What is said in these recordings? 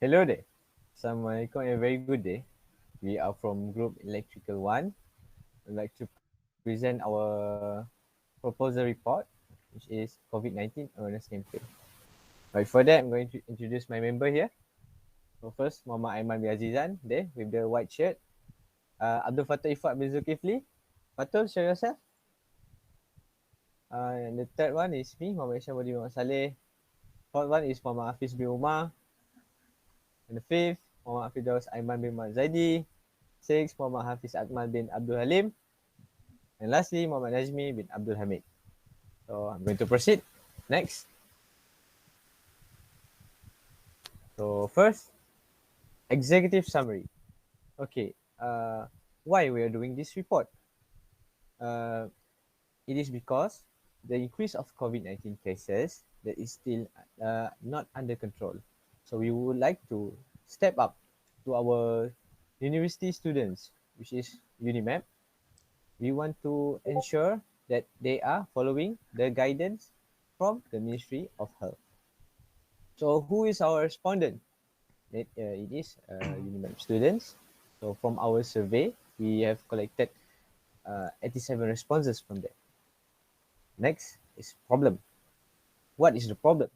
Hello there. Assalamualaikum and a very good day. We are from Group Electrical 1. I'd like to present our proposal report, which is COVID-19 awareness campaign. Right, for that, I'm going to introduce my member here. So first, Muhammad Aiman bin Azizan, there with the white shirt. Abdul Fattah Ifat bin Zulkifli. Fatul, show yourself. And the third one is me, Muhammad Isyam Budi Muhammad Saleh. Fourth one is Muhammad Hafiz bin Umar. And the fifth, Muhammad Hafiz Aiman bin Muhammad Zaidi. Sixth, Muhammad Hafiz Akmal bin Abdul Halim. And lastly, Muhammad Najmi bin Abdul Hamid. So I'm going to proceed. Next. So first, executive summary. Okay, why we are doing this report? Uh, it is because the increase of COVID-19 cases that is still not under control. So we would like to step up to our university students, which is UniMAP. We want to ensure that they are following the guidance from the Ministry of Health. So who is our respondent? It is UniMAP students. So from our survey, we have collected 87 responses from them. Next is problem. What is the problem?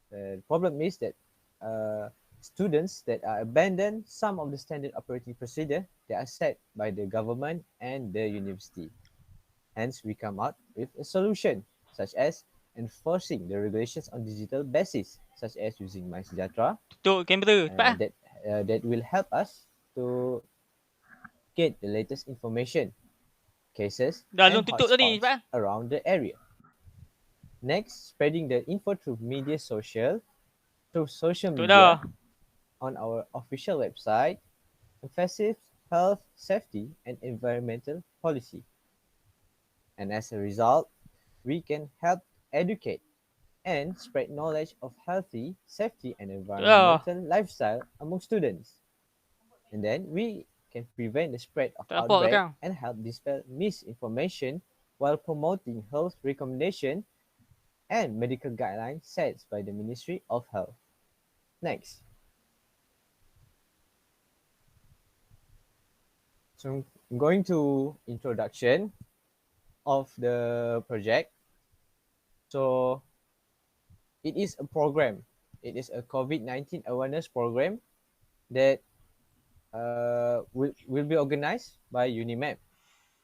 The problem is that students that are abandon some of the standard operating procedure that are set by the government and the university. Hence, we come out with a solution such as enforcing the regulations on digital basis, such as using MySejahtera, Tutup kamera cepat ah. that will help us to get the latest information, cases, Dah long and tutup tadi cepat hotspots ah. around the area. Next, spreading the info through social Tutup media dah. on our official website, emphasize health, safety, and environmental policy. And as a result, we can help educate and spread knowledge of healthy, safety, and Tutup dah. environmental lifestyle among students. And then we can prevent the spread of Tak apa outbreak sekarang. and help dispel misinformation while promoting health recommendation and medical guidelines set by the Ministry of Health. Next. So I'm going to introduction of the project. So it is a program. It is a COVID-19 awareness program that will be organized by UniMAP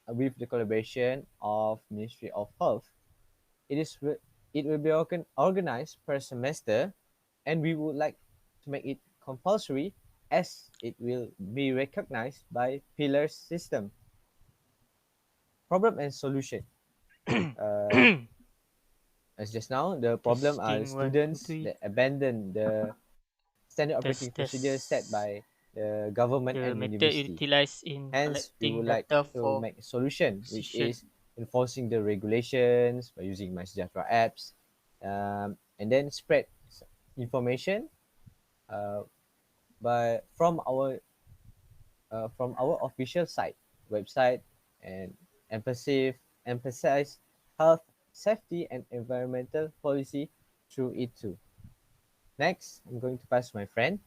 with the collaboration of Ministry of Health. It will be organized per semester, and we would like to make it compulsory as it will be recognized by pillars system. Problem and solution. Uh, as just now, the problem are Testing 1 2 students 3. that abandon the standard operating Test procedure set test. by the government The and method university. utilized in Hence, we collecting would like data to for make a solution, which precision. is enforcing the regulations by using MySejahtera apps, and then spread information uh, from our official site, website, and emphasize health, safety, and environmental policy through it too. Next, I'm going to pass to my friend.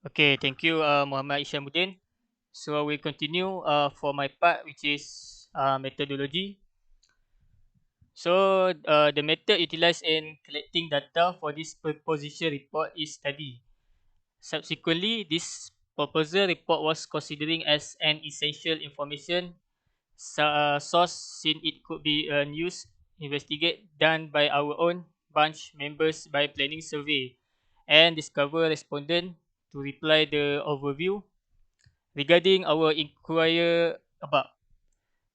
Okay, thank you Muhammad Isyamuddin. So I will continue for my part, which is methodology. So the method utilized in collecting data for this proposition report is study. Subsequently, this proposal report was considering as an essential information source since it could be a news investigate done by our own branch members by planning survey and discover respondent to reply the overview regarding our inquiry above.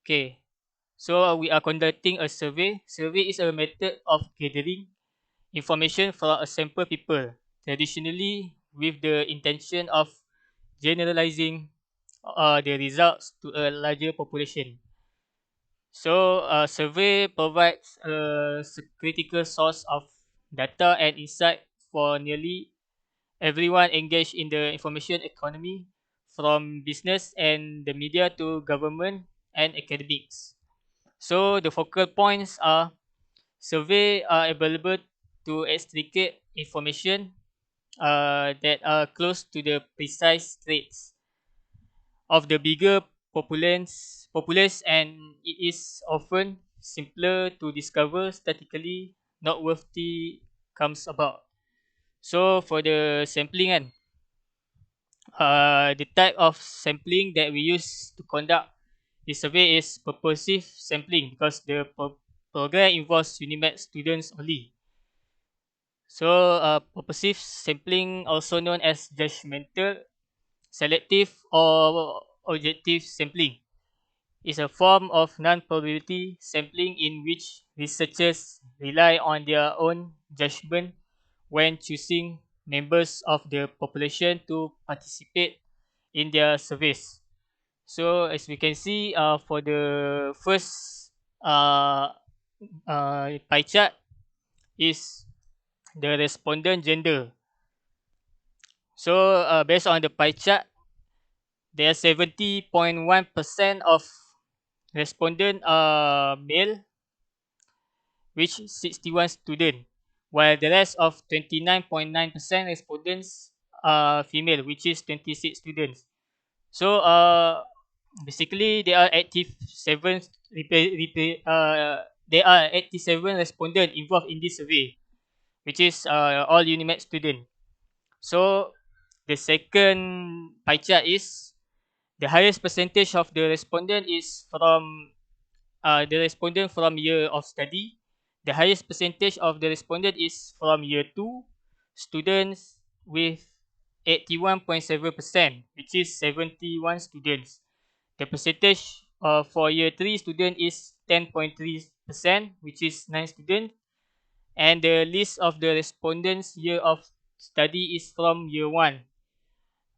Okay, so we are conducting a survey. Survey is a method of gathering information from a sample people, traditionally with the intention of generalizing the results to a larger population. So, survey provides a critical source of data and insight for nearly everyone engaged in the information economy, from business and the media to government and academics. So the focal points are: survey are available to extricate information that are close to the precise traits of the bigger populace, and it is often simpler to discover statistically noteworthy comes about. So for the sampling kan, the type of sampling that we use to conduct the survey is purposive sampling, because the program involves UniMAP students only. So purposive sampling, also known as judgmental, selective, or objective sampling, is a form of non-probability sampling in which researchers rely on their own judgment when choosing members of the population to participate in their surveys. So as we can see, for the first uh, pie chart is the respondent gender. So based on the pie chart, there are 70.1% of respondent are male, which 61 student, while the rest of 29.9% respondents are female, which is 26 students. So basically there are 87 there are 87 respondents involved in this survey, which is all UniMAP student. So the second pie chart is the highest percentage of the respondent is from the respondent from year of study. The highest percentage of the respondent is from year 2 students with 81.7%, which is 71 students. The percentage for year 3 student is 10.3%, which is 9 students. And the list of the respondents year of study is from year 1.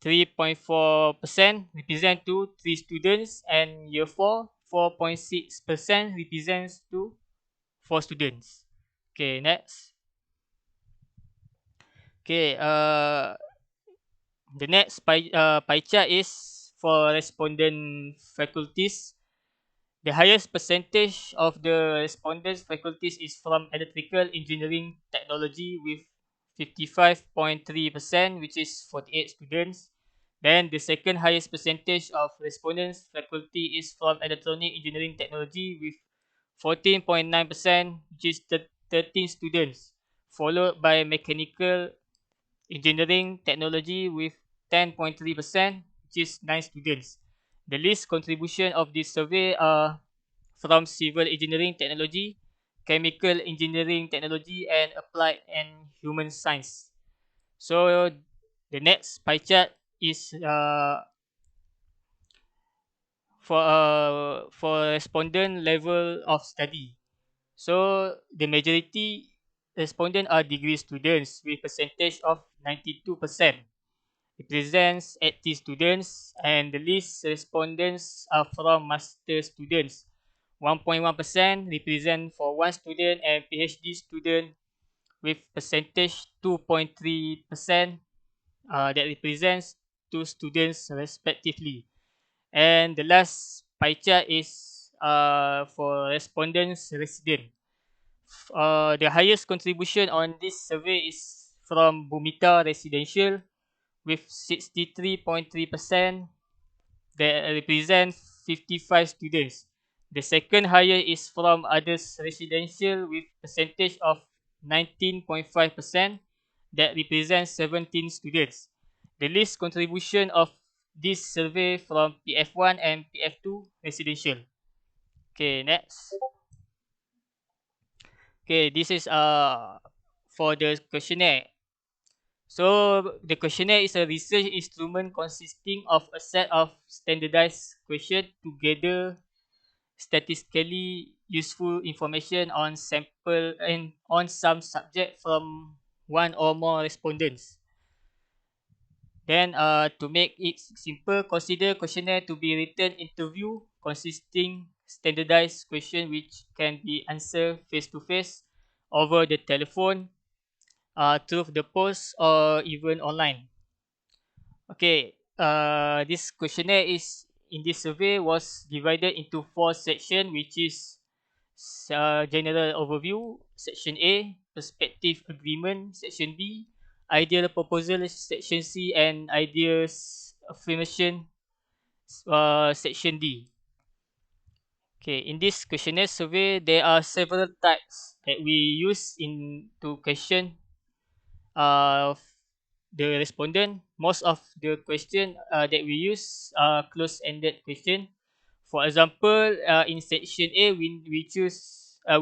3.4% represent to 3 students, and year 4 4.6% represents to 4 students. Okay, next. Okay, the next pie chart is for respondent faculties. The highest percentage of the respondents faculties is from electrical engineering technology with 55.3%, which is 48 students. Then the second highest percentage of respondents faculty is from electronic engineering technology with 14.9%, which is 13 students, followed by mechanical engineering technology with 10.3%, which is 9 students. The least contribution of this survey are from civil engineering technology, chemical engineering technology, and applied and human science. So the next pie chart is for respondent level of study. So the majority respondent are degree students with percentage of 92%. Represents 80 students, and the least respondents are from master students. 1.1% represent for one student, and PhD student with percentage 2.3% that represents two students respectively. And the last pie chart is for respondents resident. The highest contribution on this survey is from Bumita Residential with 63.3% that represent 55 students. The second higher is from others residential with percentage of 19.5% that represents 17 students. The least contribution of this survey from PF1 and PF2 residential. Okay, next. Okay, this is for the questionnaire. So the questionnaire is a research instrument consisting of a set of standardized questions to gather statistically useful information on sample and on some subject from one or more respondents. Then to make it simple, consider questionnaire to be written interview consisting standardized question which can be answered face to face, over the telephone, through the post, or even online. Okay, this questionnaire is in this survey was divided into four sections, which is general overview, section A, perspective agreement, section B, ideal proposal, section C, and ideas affirmation, section D. Okay, in this questionnaire survey, there are several types that we use in to question uh, the respondent. Most of the question that we use are close-ended question. For example, in section A, we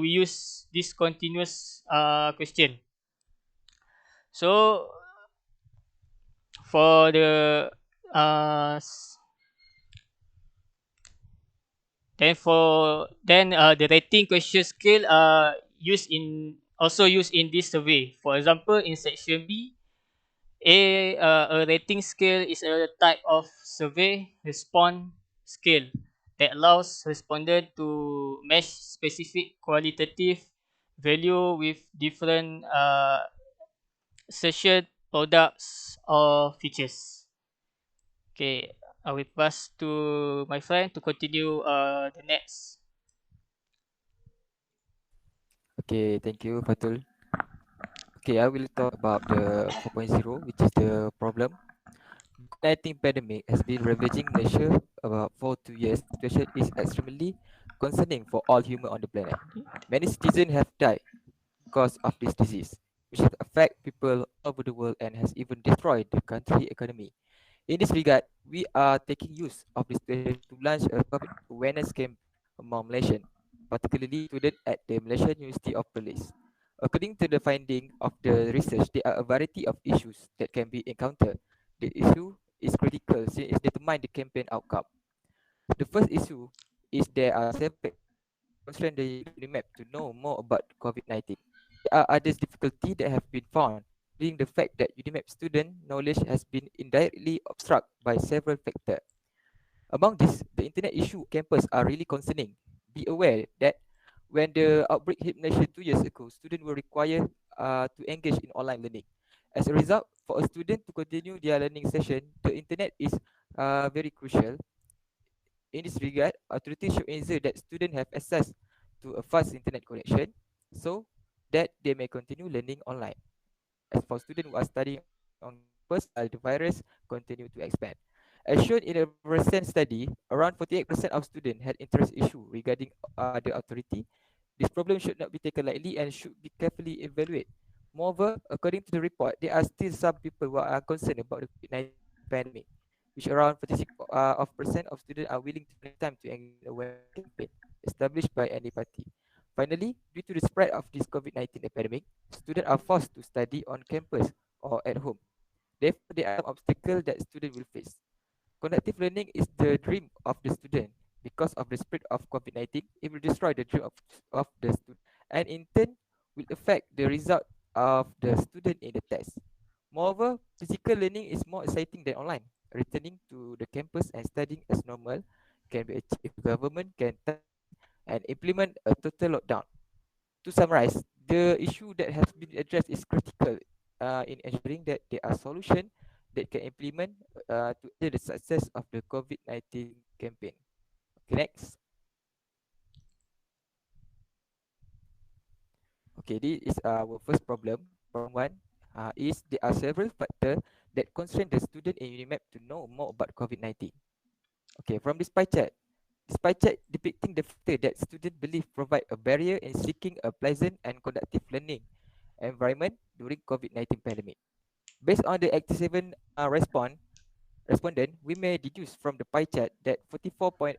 use this continuous question. So for the uh, s- the rating question scale used in this survey. For example, in section B, a rating scale is a type of survey response scale that allows respondent to match specific qualitative value with different session products or features. Okay, I will pass to my friend to continue the next. Okay, thank you, Fatul. Okay, I will talk about the 4.0, which is the problem. The COVID-19 pandemic has been ravaging Malaysia about for 2 years. The situation is extremely concerning for all humans on the planet. Many citizens have died because of this disease, which has affected people all over the world and has even destroyed the country economy. In this regard, we are taking use of this situation to launch a public awareness campaign among Malaysians, particularly students at the Malaysian University of Perlis. According to the finding of the research, there are a variety of issues that can be encountered. The issue is critical since it determines the campaign outcome. The first issue is there are several factors that constrain the UniMAP to know more about COVID-19. There are other difficulties that have been found, including the fact that UniMAP student knowledge has been indirectly obstructed by several factors. Among these, the internet issue campus are really concerning. Be aware that when the outbreak hit Malaysia 2 years ago, students were required to engage in online learning. As a result, for a student to continue their learning session, the internet is very crucial. In this regard, authorities should ensure that students have access to a fast internet connection so that they may continue learning online. As for students who are studying on campus while the virus continue to expand. As shown in a recent study, around 48% of students had interest issue regarding the authority. This problem should not be taken lightly and should be carefully evaluated. Moreover, according to the report, there are still some people who are concerned about the COVID-19 pandemic, which around 46% of students are willing to donate time to engage in awareness campaign established by any party. Finally, due to the spread of this COVID-19 epidemic, students are forced to study on campus or at home. Therefore, there are some obstacles that students will face. Connective learning is the dream of the student. Because of the spread of COVID-19, it will destroy the dream of the student and in turn will affect the result of the student in the test. Moreover, physical learning is more exciting than online. Returning to the campus and studying as normal can be achieved if the government can target and implement a total lockdown. To summarize, the issue that has been addressed is critical in ensuring that there are solutions that can implement to ensure the success of the COVID-19 campaign. Okay, next. Okay, this is our first problem. Problem one is there are several factors that constrain the student in UniMap to know more about COVID-19. Okay, from this pie chart depicting the factor that students believe provide a barrier in seeking a pleasant and conductive learning environment during COVID-19 pandemic. Based on the 87 respondent, we may deduce from the pie chart that 44.8%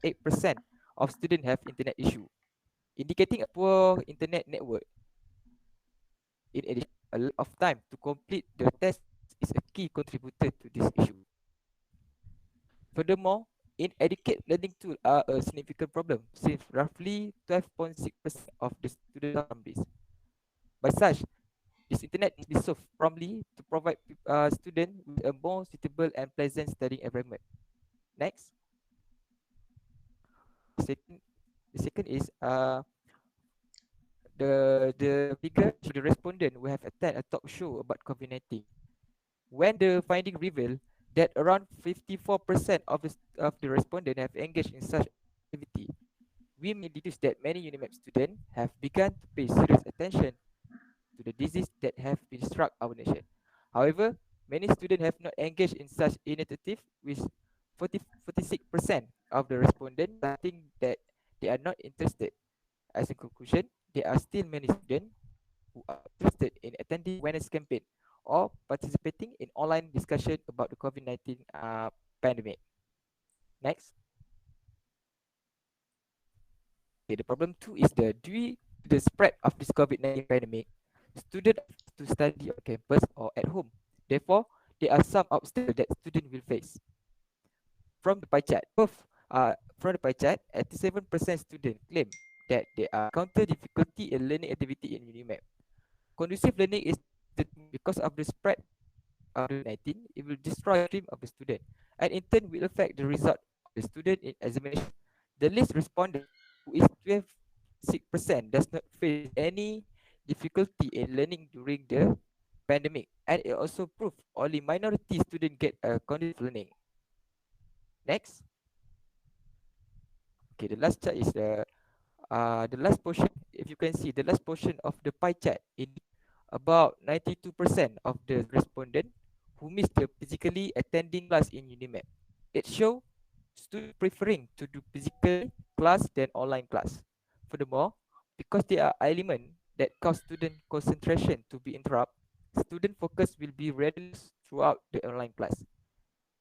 of students have internet issue, indicating a poor internet network. In addition, a lot of time to complete the test is a key contributor to this issue. Furthermore, inadequate learning tools are a significant problem since roughly 12.6% of the students suffer from this. By such, this internet must be solved promptly to provide students with a more suitable and pleasant studying environment. Next, second, the second is the figure show the respondent who have attended a talk show about COVID-19. When the finding revealed that around 54% of the respondents have engaged in such activity. We may deduce that many UniMAP students have begun to pay serious attention to the disease that have been struck our nation. However, many students have not engaged in such initiative, with 46% of the respondents citing that they are not interested. As a conclusion, there are still many students who are interested in attending awareness campaign or participating in online discussion about the COVID-19 pandemic. Next. Okay, the problem two is due to the spread of this COVID-19 pandemic, students are forced to study on campus or at home. Therefore, there are some obstacles that students will face. From the pie chart, from the pie chart, 87% students claim that they are encounter difficulty in learning activity in UniMap. Conducive learning is because of the spread of the 19, it will destroy the dream of the student and in turn will affect the result of the student in examination. The least respondent, who is 12.6%, does not face any difficulty in learning during the pandemic, and it also proved only minority students get a conducive learning. Next. Okay, the last chart is the last portion. If you can see the last portion of the pie chart, in about 92% of the respondent who missed the physically attending class in UniMap. It shows students preferring to do physical class than online class. Furthermore, because there are elements that cause student concentration to be interrupted, student focus will be reduced throughout the online class.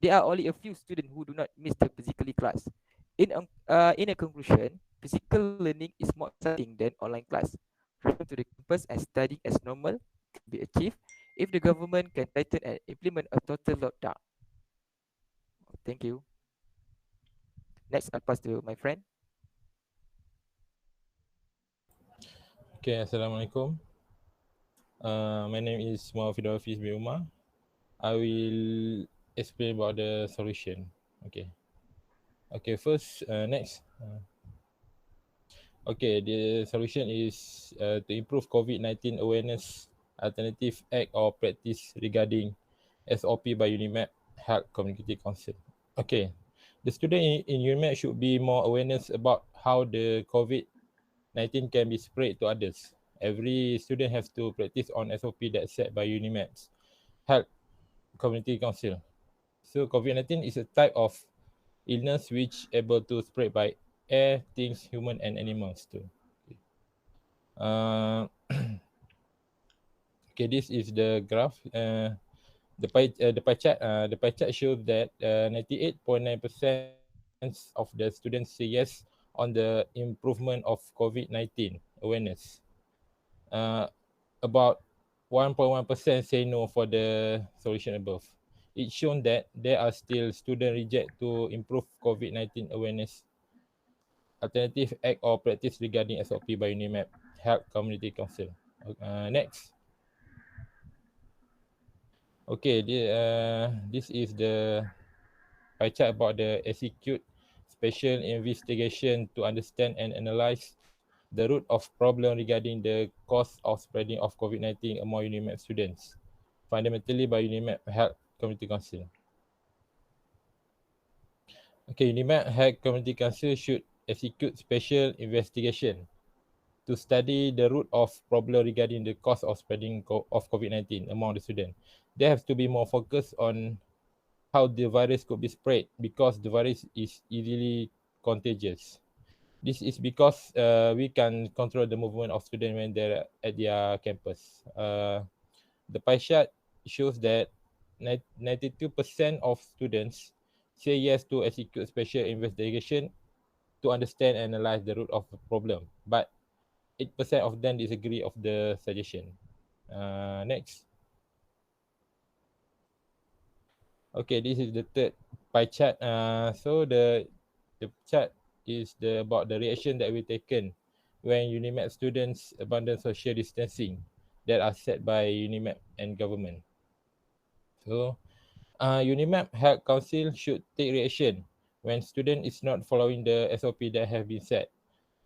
There are only a few students who do not miss the physical class. In a conclusion, physical learning is more exciting than online class. Return to the campus and studying as normal can be achieved if the government can tighten and implement a total lockdown. Thank you. Next, I'll pass to my friend. Okay, Assalamualaikum. My name is Muhammad Hafiz bin Umar. I will explain about the solution. Okay. Okay, first, next. Okay, the solution is to improve COVID-19 awareness, alternative act or practice regarding SOP by UniMAP Health Community Council. Okay, the student in UniMAP should be more awareness about how the COVID-19 can be spread to others. Every student has to practice on SOP that's set by UniMAP's Health Community Council. So COVID-19 is a type of illness which able to spread by air, things, human and animals too. Uh, okay, this is the graph. The pie chart shows that 98.9% of the students say yes on the improvement of COVID-19 awareness. About 1.1% say no for the solution above. It's shown that there are still student reject to improve COVID-19 awareness, alternative act or practice regarding SOP by UniMAP Health Community Council. Next. Okay, this is the pie chart about the execute special investigation to understand and analyze the root of problem regarding the cause of spreading of COVID-19 among UniMAP students, fundamentally by UniMAP Health Community Council. Okay, UniMAP Health Community Council should execute special investigation to study the root of problem regarding the cause of spreading of COVID-19 among the students. They have to be more focused on how the virus could be spread because the virus is easily contagious. This is because we can control the movement of students when they're at their campus. The pie chart shows that 92% of students say yes to execute special investigation to understand and analyze the root of the problem, but 8% of them disagree of the suggestion. Next. Okay, this is the third pie chart. So the chart is about the reaction that we taken when UniMAP students abandon social distancing that are set by UniMAP and government. So UniMAP Health Council should take reaction when student is not following the SOP that have been set.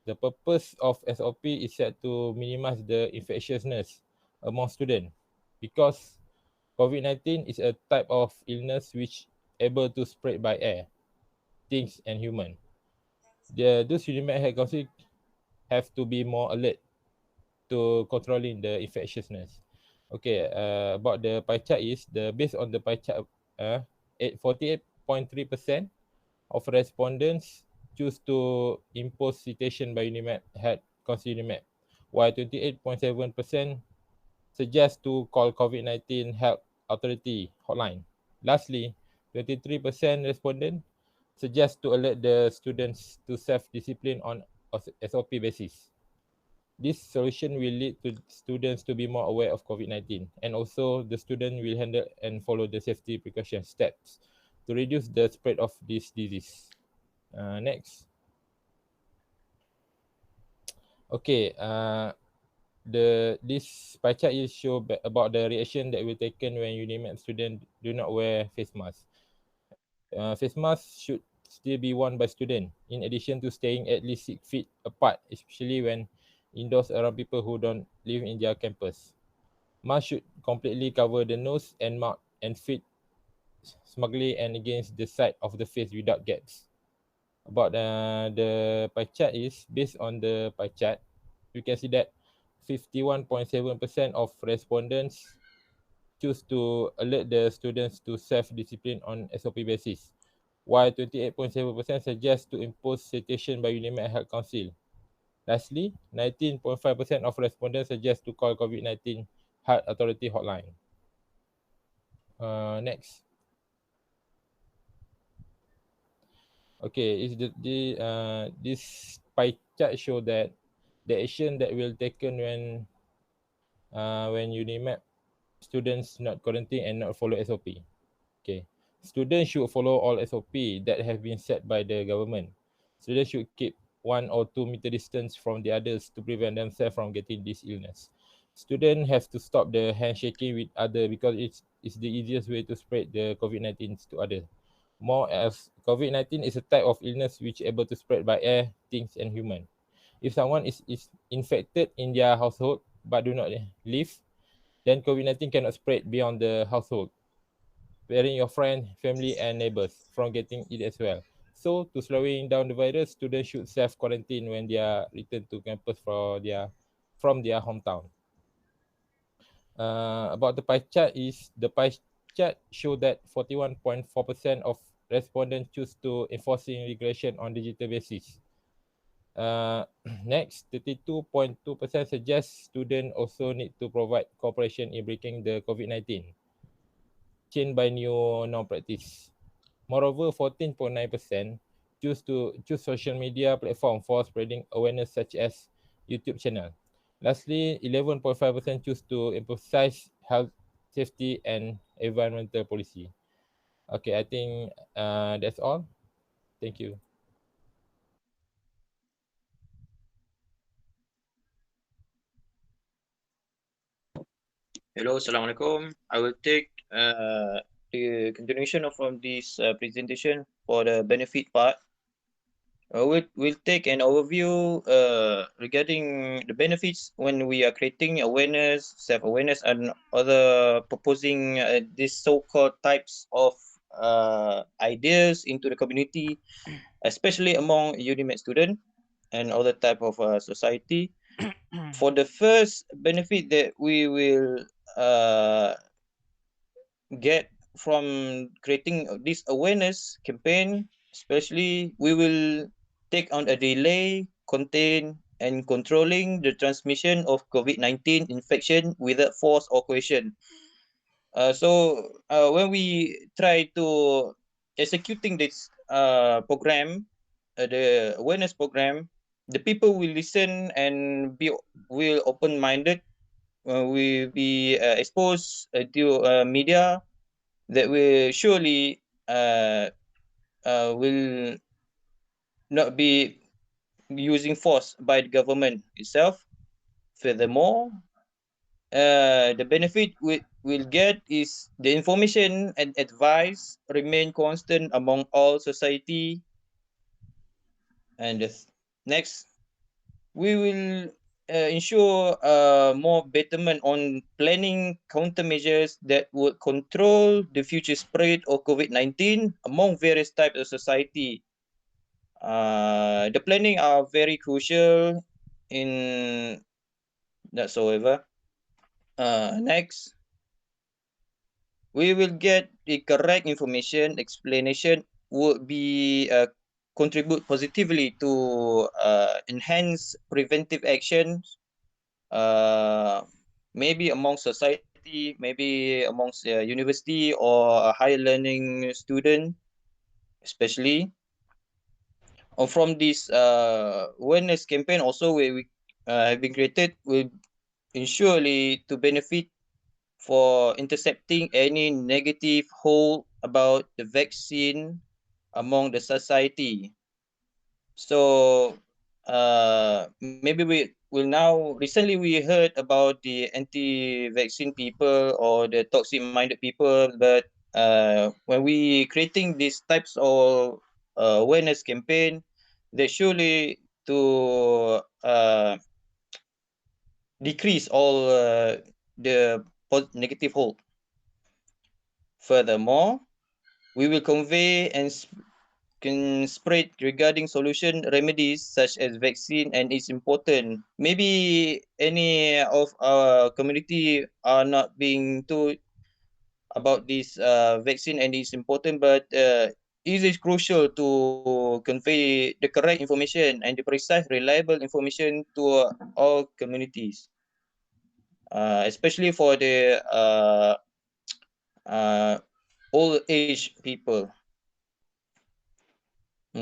The purpose of SOP is set to minimize the infectiousness among students because COVID-19 is a type of illness which able to spread by air, things, and human. Those UniMAP health council have to be more alert to controlling the infectiousness. Okay, about the pie chart is based on the pie chart, 48.3% of respondents choose to impose citation by UniMAP had considered UniMAP, while 28.7% suggest to call COVID-19 Health Authority hotline. Lastly, 23% respondent suggest to alert the students to self-discipline on SOP basis. This solution will lead to students to be more aware of COVID-19, and also the student will handle and follow the safety precaution steps to reduce the spread of this disease. Next. Okay, this pie chart is show about the reaction that will taken when UniMAP student do not wear face mask. Face mask should still be worn by student in addition to staying at least 6 feet apart, especially when indoors around people who don't live in their campus. Mask should completely cover the nose and mouth and fit snugly and against the side of the face without gaps. About the pie chart is based on the pie chart, you can see that 51.7% of respondents choose to alert the students to self-discipline on SOP basis, while 28.7% suggest to impose citation by UniMAP Health Council. Lastly, 19.5% of respondents suggest to call COVID-19 Health Authority hotline. Next. Okay, is this pie chart show that the action that will taken when UniMAP students not quarantine and not follow SOP. Okay, students should follow all SOP that have been set by the government. Students should keep 1 or 2 meter distance from the others to prevent themselves from getting this illness. Students have to stop the handshaking with other because it's the easiest way to spread the COVID-19 to others. More as COVID-19 is a type of illness which able to spread by air, things, and human. If someone is infected in their household but do not live, then COVID-19 cannot spread beyond the household, preventing your friend, family, and neighbors from getting it as well. So, to slowing down the virus, students should self-quarantine when they are return to campus from their hometown. About the pie chart is the pie chart show that 41.4% of respondents choose to enforcing regulation on digital basis. Next, 32.2% suggest students also need to provide cooperation in breaking the COVID-19 chain by new non-practice. Moreover, 14.9% choose social media platform for spreading awareness such as YouTube channel. Lastly, 11.5% choose to emphasize health, safety, and environmental policy. Okay, I think that's all. Thank you. Hello, Assalamualaikum. I will take the continuation from this presentation for the benefit part. We'll take an overview regarding the benefits when we are creating awareness, self-awareness, and other proposing these so-called types of ideas into the community, especially among UniMAP student and other type of society. For the first benefit that we will get from creating this awareness campaign, especially we will take on a delay, contain, and controlling the transmission of COVID-19 infection without force or coercion. When we try to executing this program, the awareness program, the people will listen and will open-minded. Will be exposed to media that will surely will not be using force by the government itself. Furthermore, the benefit we will get is the information and advice remain constant among all society. And next, we will ensure more betterment on planning countermeasures that would control the future spread of COVID-19 among various types of society. The planning are very crucial in that soever. Next, we will get the correct information. Explanation would be contribute positively to enhance preventive actions, uh, maybe among society, maybe amongst university or a higher learning student, especially. Or from this awareness campaign, also we have been created will surely to benefit for intercepting any negative hold about the vaccine among the society. So maybe we will now recently we heard about the anti-vaccine people or the toxic-minded people, but when we creating these types of awareness campaign, they surely to decrease all the negative hold. Furthermore, we will convey and can spread regarding solution remedies such as vaccine and it's important. Maybe any of our community are not being told about this vaccine and it's important, but it is crucial to convey the correct information and the precise, reliable information to all communities, especially for the uh, old age people.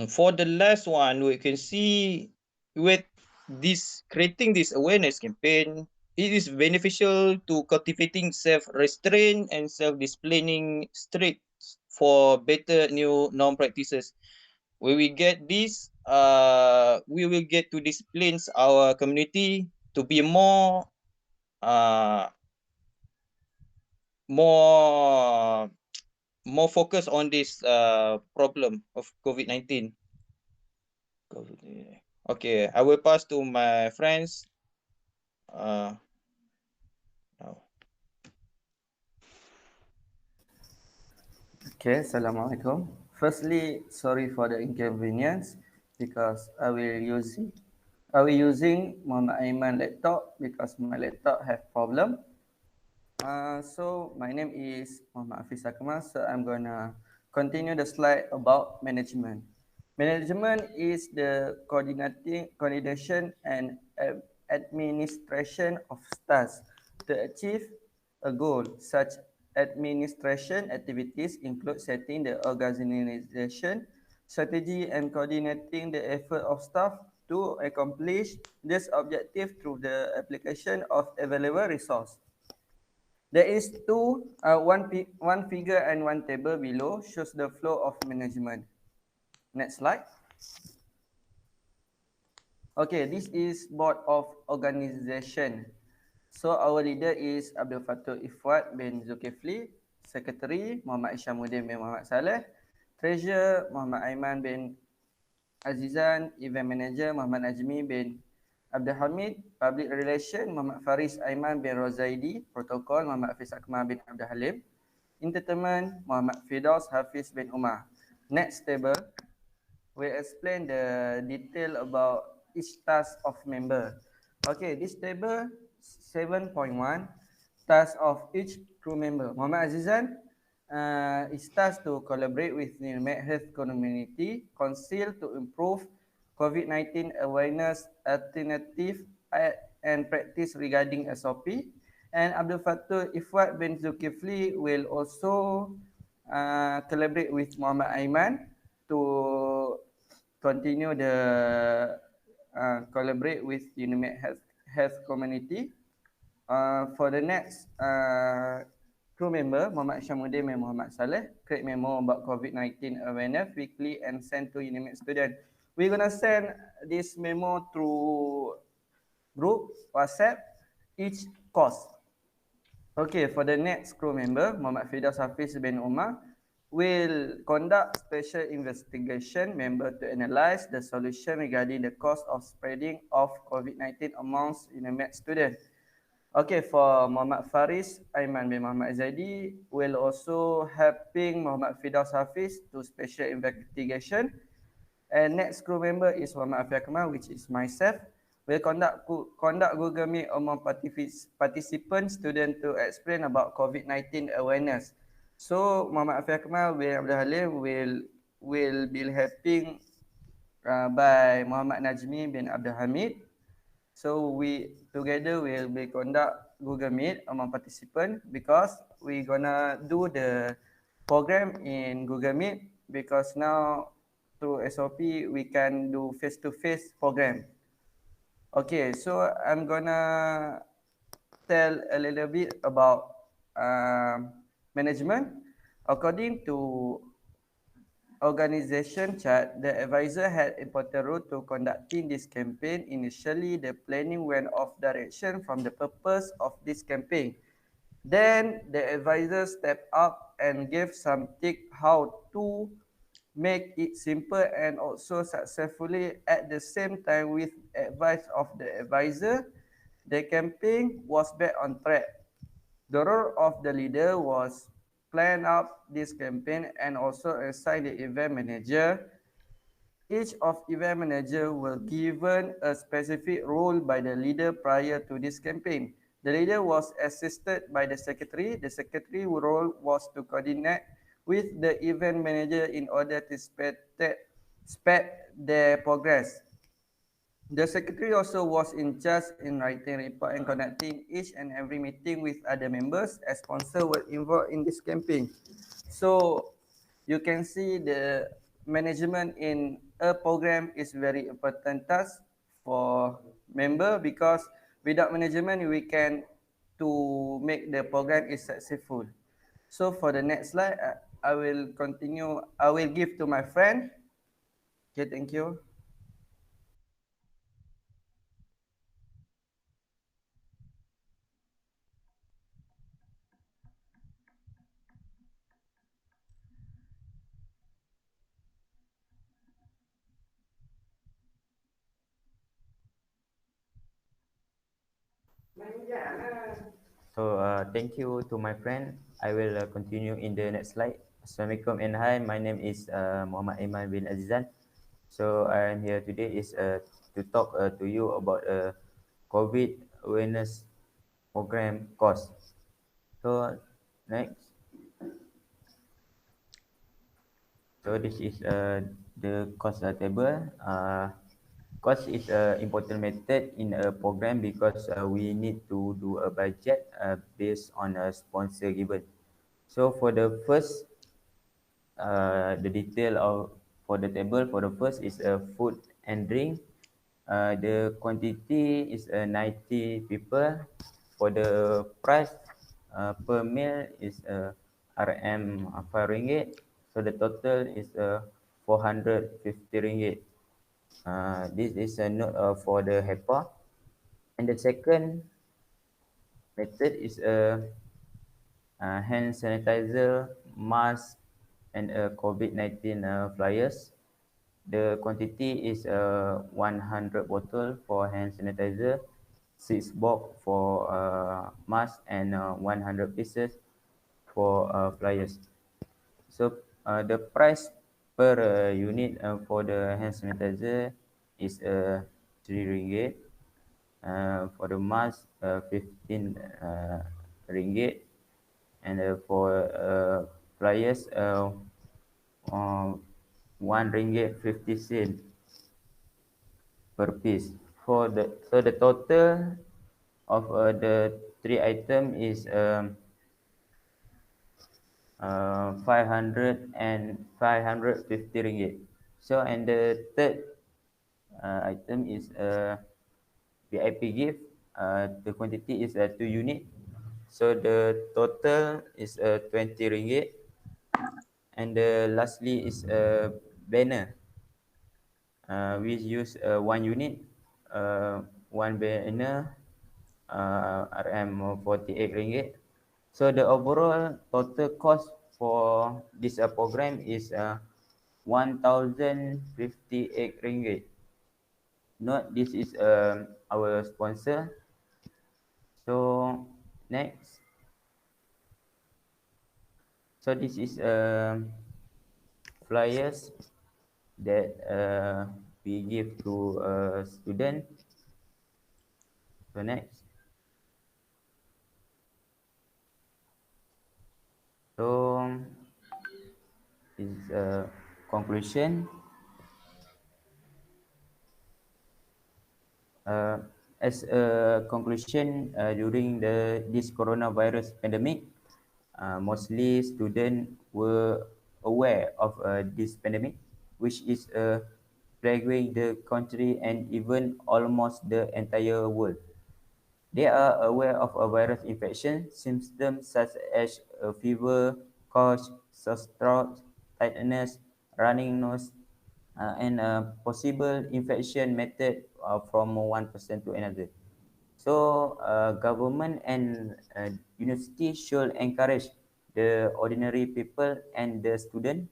For the last one, we can see with this creating this awareness campaign, it is beneficial to cultivating self-restraint and self-disciplining streets for better new norm practices. When we get this, we will get to discipline our community to be uh, more, more focused on this problem of COVID-19. Okay, I will pass to my friends. Uh, now. Okay, Assalamualaikum. Firstly, sorry for the inconvenience because I will using Muhammad Aiman laptop because my laptop have problem. So my name is Muhammad Hafiz Akmal. So I'm gonna continue the slide about management. Management is the coordination and administration of tasks to achieve a goal. Such administration activities include setting the organization strategy and coordinating the effort of staff to accomplish this objective through the application of available resource. There is one figure and one table below shows the flow of management. Next slide. Okay, this is board of organization. So our leader is Abdul Fatul Ifwat bin Zulkifli, secretary Muhammad Ishamuddin bin Muhammad Saleh, treasurer Muhammad Aiman bin Azizan, event manager Muhammad Najmi bin Abdul Hamid, public relation Muhammad Faris Aiman bin Rozaidi, protokol Muhammad Hafiz Akmal bin Abdul Halim, entertainment Muhammad Firdaus Hafiz bin Umar. Next table, we explain the detail about each task of member. Okay, this table 7.1, task of each crew member. Muhammad Azizan is tasked to collaborate with the health community, council to improve COVID-19 awareness, alternative and practice regarding SOP. And Abdul Fatul Ifwat bin Zulkifli will also collaborate with Muhammad Aiman to continue the collaborate with UniMAP health community. For the next crew member, Muhammad Syamuddin and Muhammad Saleh, create memo about COVID-19 awareness weekly and send to UniMAP student. We're gonna send this memo through group WhatsApp each course. Okay, for the next crew member, Muhammad Firdaus Hafiz bin Umar, will conduct special investigation member to analyze the solution regarding the cause of spreading of COVID-19 amongst UniMAP students. Okay, for Muhammad Faris Aiman bin Muhammad Zaidi will also helping Muhammad Fidaus Hafiz to special investigation. And next crew member is Muhammad Afiq Kamal, which is myself. Will conduct Google Meet among participants, students to explain about COVID-19 awareness. So Muhammad Afiq Kamal bin Abdul Halim will be helping by Muhammad Najmi bin Abdul Hamid. So we together will be conduct Google Meet among participants because we gonna do the program in Google Meet because now through SOP we can do face-to-face program. Okay, so I'm gonna tell a little bit about management. According to organization chart, the advisor had important role to conducting this campaign. Initially, the planning went off direction from the purpose of this campaign. Then the advisor stepped up and gave some tips how to make it simple and also successfully. At the same time, with advice of the advisor, the campaign was back on track. The role of the leader was plan up this campaign and also assign the event manager. Each of event manager were given a specific role by the leader prior to this campaign. The leader was assisted by the secretary. The secretary role was to coordinate with the event manager in order to spread their progress. The secretary also was in charge in writing report and conducting each and every meeting with other members as sponsors were involved in this campaign. So you can see the management in a program is very important task for member because without management we can to make the program is successful. So for the next slide, I will continue. I will give to my friend. Okay, thank you. So thank you to my friend. I will continue in the next slide. Assalamualaikum and hi, my name is Muhammad Iman bin Azizan. So I am here today is to talk to you about COVID awareness program cost. So next, so this is the cost table. Cost is an important method in a program because we need to do a budget based on a sponsor given. So for the first, the detail of for the table for the first is a food and drink. The quantity is 90 people. For the price per meal is RM 5 ringgit. So the total is 450 ringgit. This is a note for the HEPA. And the second method is a hand sanitizer, mask, and COVID-19 flyers. The quantity is 100 bottle for hand sanitizer, 6 box for mask, and 100 pieces for flyers. So the price per unit for the hand sanitizer is 3 ringgit. For the mask, 15 ringgit. And for flyers, uh, 1 ringgit 50 cent per piece. For the so the total of the three item is 500 and 550 ringgit. So and the third item is VIP gift. The quantity is 2 unit. So the total is 20 ringgit. And lastly is a banner. We use 1 unit, 1 banner, RM 48 ringgit. So the overall total cost for this program is 1058 ringgit. Note this is our sponsor. So next, so this is flyers that we give to a student. So next, so is conclusion. Uh, as a conclusion, during this coronavirus pandemic, mostly students were aware of this pandemic, which is plaguing the country and even almost the entire world. They are aware of a virus infection symptoms such as a fever, cough, sore throat, tightness, running nose, and possible infection method from one person to another. So, government and university should encourage the ordinary people and the student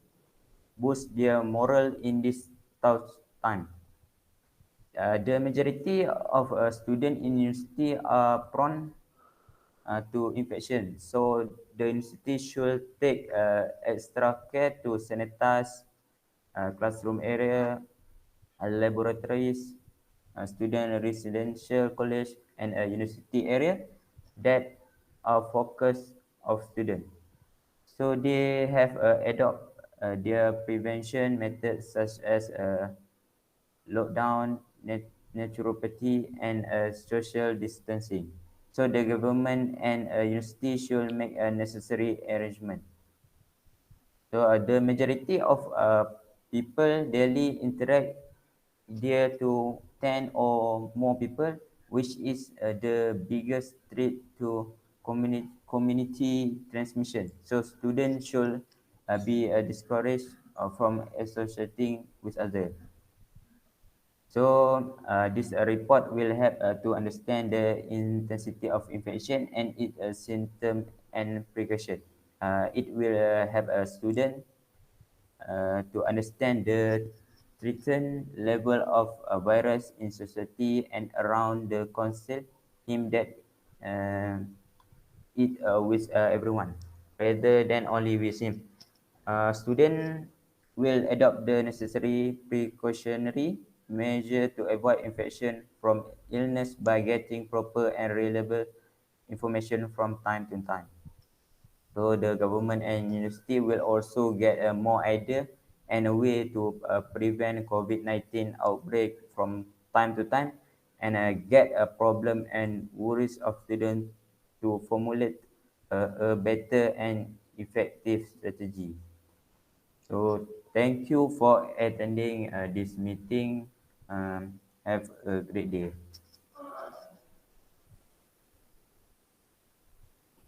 boost their moral in this tough time. The majority of students in university are prone to infection, so the university should take extra care to sanitize classroom area, laboratories, student residential college, and university area that are focus of students. So they have adopt their prevention methods such as lockdown, naturopathy, and social distancing. So the government and university should make a necessary arrangement. So the majority of people daily interact there to 10 or more people, which is the biggest threat to community transmission. So students should be discouraged from associating with others. So this report will help to understand the intensity of infection and its symptom and precaution. It will help a student to understand the threatened level of a virus in society and around the council him that uh, it with everyone rather than only with him. Student will adopt the necessary precautionary measure to avoid infection from illness by getting proper and reliable information from time to time. So the government and university will also get a more idea and a way to prevent COVID-19 outbreak from time to time and get a problem and worries of students to formulate a better and effective strategy. So thank you for attending this meeting. Have a great day.